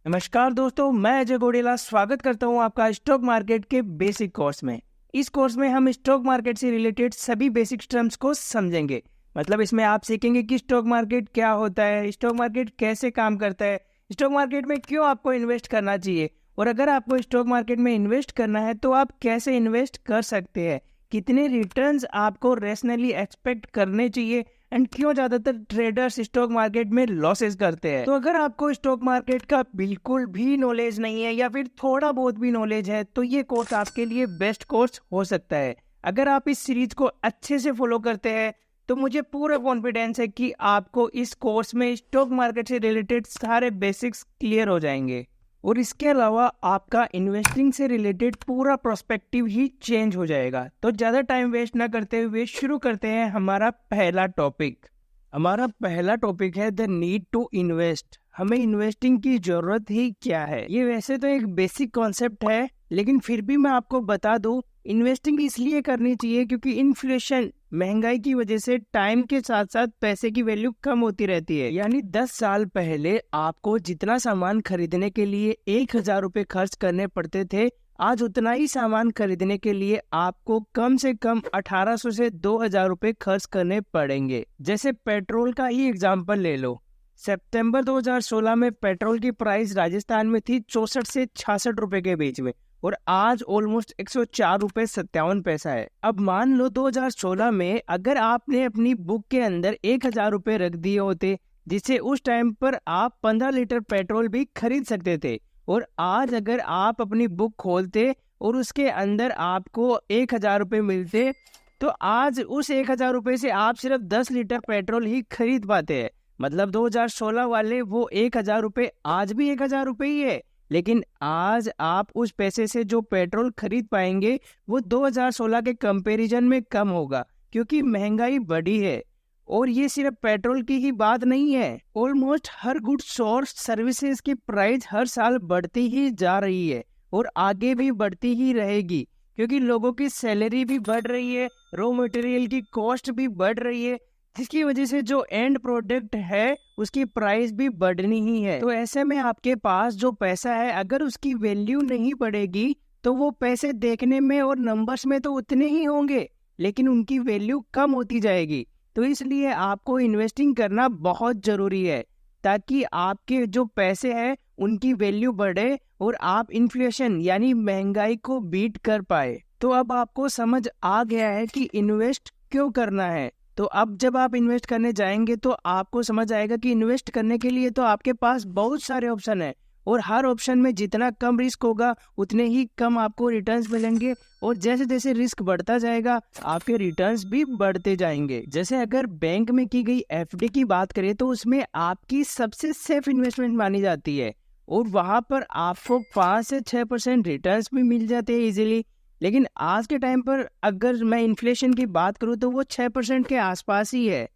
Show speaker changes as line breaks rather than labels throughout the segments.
नमस्कार दोस्तों, मैं अजय गोडेला स्वागत करता हूं आपका स्टॉक मार्केट के बेसिक कोर्स में। इस कोर्स में हम स्टॉक मार्केट से रिलेटेड सभी बेसिक टर्म्स को समझेंगे। मतलब इसमें आप सीखेंगे कि स्टॉक मार्केट क्या होता है, स्टॉक मार्केट कैसे काम करता है, स्टॉक मार्केट में क्यों आपको इन्वेस्ट करना चाहिए, और अगर आपको स्टॉक मार्केट में इन्वेस्ट करना है तो आप कैसे इन्वेस्ट कर सकते हैं, कितने रिटर्न्स आपको रेशनली एक्सपेक्ट करने चाहिए एंड क्यों ज्यादातर ट्रेडर्स स्टॉक मार्केट में लॉसेस करते हैं। तो अगर आपको स्टॉक मार्केट का बिल्कुल भी नॉलेज नहीं है या फिर थोड़ा बहुत भी नॉलेज है तो ये कोर्स आपके लिए बेस्ट कोर्स हो सकता है। अगर आप इस सीरीज को अच्छे से फॉलो करते हैं तो मुझे पूरा कॉन्फिडेंस है कि आपको इस कोर्स में स्टॉक मार्केट से रिलेटेड सारे बेसिक्स क्लियर हो जाएंगे और इसके अलावा आपका इन्वेस्टिंग से रिलेटेड पूरा प्रोस्पेक्टिव ही चेंज हो जाएगा। तो ज़्यादा टाइम वेस्ट ना करते हुए शुरू करते हैं हमारा पहला टॉपिक। हमारा पहला टॉपिक है द नीड टू इन्वेस्ट। हमें इन्वेस्टिंग की जरूरत ही क्या है। ये वैसे तो एक बेसिक कॉन्सेप्ट है, लेकिन फिर भी मैं आपको बता दूं, इन्वेस्टिंग इसलिए करनी चाहिए क्योंकि इन्फ्लेशन, महंगाई की वजह से टाइम के साथ साथ पैसे की वैल्यू कम होती रहती है। यानी 10 साल पहले आपको जितना सामान खरीदने के लिए 1,000 रुपए खर्च करने पड़ते थे, आज उतना ही सामान खरीदने के लिए आपको कम से कम 1800 से 2,000 रुपए खर्च करने पड़ेंगे। जैसे पेट्रोल का ही एग्जाम्पल ले लो। सितंबर 2016 में पेट्रोल की प्राइस राजस्थान में थी 64 से 66 रुपए के बीच में और आज ऑलमोस्ट 104 रुपए 57 पैसा है। अब मान लो 2016 में अगर आपने अपनी बुक के अंदर 1,000 रुपए रख दिए होते, जिससे उस टाइम पर आप 15 लीटर पेट्रोल भी खरीद सकते थे, और आज अगर आप अपनी बुक खोलते और उसके अंदर आपको 1,000 रुपए मिलते, तो आज उस 1,000 रुपए से आप सिर्फ 10 लीटर पेट्रोल ही खरीद पाते हैं। मतलब 2016 वाले वो 1,000 रुपए आज भी 1,000 रुपए ही है, लेकिन आज आप उस पैसे से जो पेट्रोल खरीद पाएंगे वो 2016 के कंपैरिजन में कम होगा, क्योंकि महंगाई बढ़ी है। और ये सिर्फ पेट्रोल की ही बात नहीं है, ऑलमोस्ट हर गुड्स और सर्विसेज की प्राइस हर साल बढ़ती ही जा रही है और आगे भी बढ़ती ही रहेगी, क्योंकि लोगों की सैलरी भी बढ़ रही है, रॉ मटेरियल की कॉस्ट भी बढ़ रही है, जिसकी वजह से जो एंड प्रोडक्ट है उसकी प्राइस भी बढ़नी ही है। तो ऐसे में आपके पास जो पैसा है, अगर उसकी वैल्यू नहीं बढ़ेगी तो वो पैसे देखने में और नंबर्स में तो उतने ही होंगे, लेकिन उनकी वैल्यू कम होती जाएगी। तो इसलिए आपको इन्वेस्टिंग करना बहुत जरूरी है, ताकि आपके जो पैसे हैं उनकी वैल्यू बढ़े और आप इन्फ्लेशन यानी महंगाई को बीट कर पाए। तो अब आपको समझ आ गया है कि इन्वेस्ट क्यों करना है। तो अब जब आप इन्वेस्ट करने जाएंगे तो आपको समझ आएगा कि इन्वेस्ट करने के लिए तो आपके पास बहुत सारे ऑप्शन है, और हर ऑप्शन में जितना कम रिस्क होगा उतने ही कम आपको रिटर्न्स मिलेंगे, और जैसे जैसे रिस्क बढ़ता जाएगा आपके रिटर्न्स भी बढ़ते जाएंगे। जैसे अगर बैंक में की गई एफडी की बात करें तो उसमें आपकी सबसे सेफ इन्वेस्टमेंट मानी जाती है, और वहां पर आपको 5 से 6% रिटर्न्स भी मिल जाते हैं इजीली। लेकिन आज के टाइम पर अगर मैं इन्फ्लेशन की बात करूं तो वो 6% के आसपास ही है।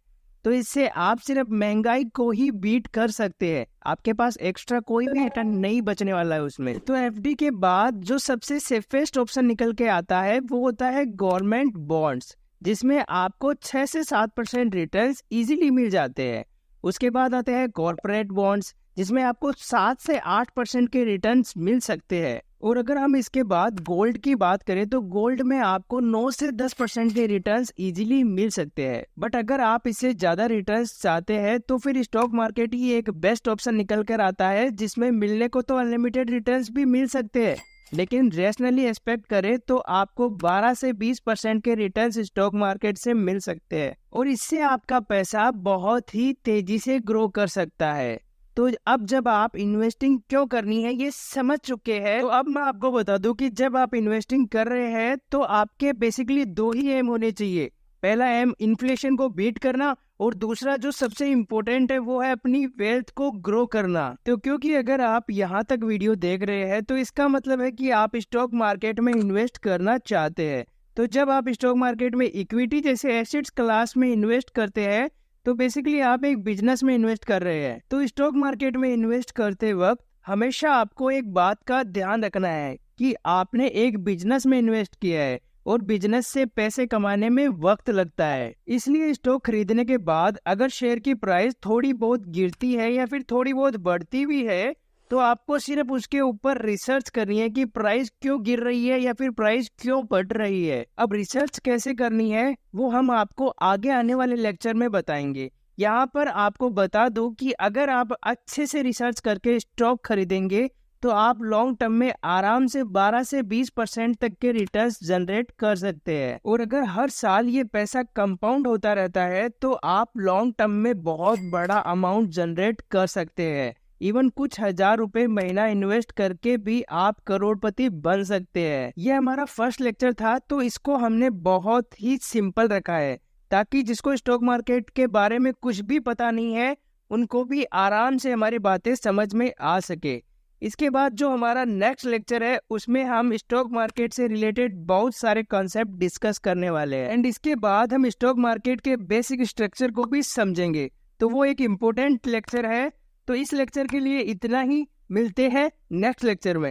तो इससे आप सिर्फ महंगाई को ही बीट कर सकते हैं, आपके पास एक्स्ट्रा कोई भी रिटर्न नहीं बचने वाला है उसमें। तो एफडी के बाद जो सबसे सेफेस्ट ऑप्शन निकल के आता है वो होता है गवर्नमेंट बॉन्ड्स, जिसमें आपको 6 से 7% रिटर्न्स इजीली मिल जाते हैं। उसके बाद आते हैं कॉर्पोरेट बॉन्ड्स, जिसमें आपको 7 से 8% के रिटर्न्स मिल सकते हैं। और अगर हम इसके बाद गोल्ड की बात करें तो गोल्ड में आपको 9 से 10% के रिटर्न्स इजीली मिल सकते हैं। बट अगर आप इससे ज्यादा रिटर्न्स चाहते हैं तो फिर स्टॉक मार्केट ही एक बेस्ट ऑप्शन निकल कर आता है, जिसमें मिलने को तो अनलिमिटेड रिटर्न्स भी मिल सकते हैं, लेकिन रैशनली एक्सपेक्ट करें तो आपको 12 से 20% के रिटर्न्स स्टॉक मार्केट से मिल सकते हैं, और इससे आपका पैसा बहुत ही तेजी से ग्रो कर सकता है। तो अब जब आप इन्वेस्टिंग क्यों करनी है ये समझ चुके हैं, तो अब मैं आपको बता दूं कि जब आप इन्वेस्टिंग कर रहे हैं तो आपके बेसिकली 2 ही एम होने चाहिए। पहला एम इन्फ्लेशन को बीट करना, और दूसरा जो सबसे इम्पोर्टेंट है वो है अपनी वेल्थ को ग्रो करना। तो क्योंकि अगर आप यहाँ तक वीडियो देख रहे हैं तो इसका मतलब है कि आप स्टॉक मार्केट में इन्वेस्ट करना चाहते हैं। तो जब आप स्टॉक मार्केट में इक्विटी जैसे एसेट्स क्लास में इन्वेस्ट करते हैं तो बेसिकली आप एक बिजनेस में इन्वेस्ट कर रहे हैं। तो स्टॉक मार्केट में इन्वेस्ट करते वक्त हमेशा आपको एक बात का ध्यान रखना है कि आपने एक बिजनेस में इन्वेस्ट किया है, और बिजनेस से पैसे कमाने में वक्त लगता है। इसलिए स्टॉक खरीदने के बाद अगर शेयर की प्राइस थोड़ी बहुत गिरती है या फिर थोड़ी बहुत बढ़ती भी है तो आपको सिर्फ उसके ऊपर रिसर्च करनी है कि प्राइस क्यों गिर रही है या फिर प्राइस क्यों बढ़ रही है। अब रिसर्च कैसे करनी है वो हम आपको आगे आने वाले लेक्चर में बताएंगे। यहाँ पर आपको बता दूं कि अगर आप अच्छे से रिसर्च करके स्टॉक खरीदेंगे तो आप लॉन्ग टर्म में आराम से 12 से 20% तक के रिटर्न्स जनरेट कर सकते हैं। और अगर हर साल ये पैसा कंपाउंड होता रहता है तो आप लॉन्ग टर्म में बहुत बड़ा अमाउंट जनरेट कर सकते हैं। इवन कुछ हजार रुपए महीना इन्वेस्ट करके भी आप करोड़पति बन सकते हैं। ये हमारा फर्स्ट लेक्चर था तो इसको हमने बहुत ही सिंपल रखा है ताकि जिसको स्टॉक मार्केट के बारे में कुछ भी पता नहीं है उनको भी आराम से हमारी बातें समझ में आ सके। इसके बाद जो हमारा नेक्स्ट लेक्चर है उसमें हम स्टॉक मार्केट से रिलेटेड बहुत सारे कॉन्सेप्ट डिस्कस करने वाले हैं एंड इसके बाद हम स्टॉक मार्केट के बेसिक स्ट्रक्चर को भी समझेंगे। तो वो एक इम्पोर्टेंट लेक्चर है। तो इस लेक्चर के लिए इतना ही, मिलते हैं नेक्स्ट लेक्चर में।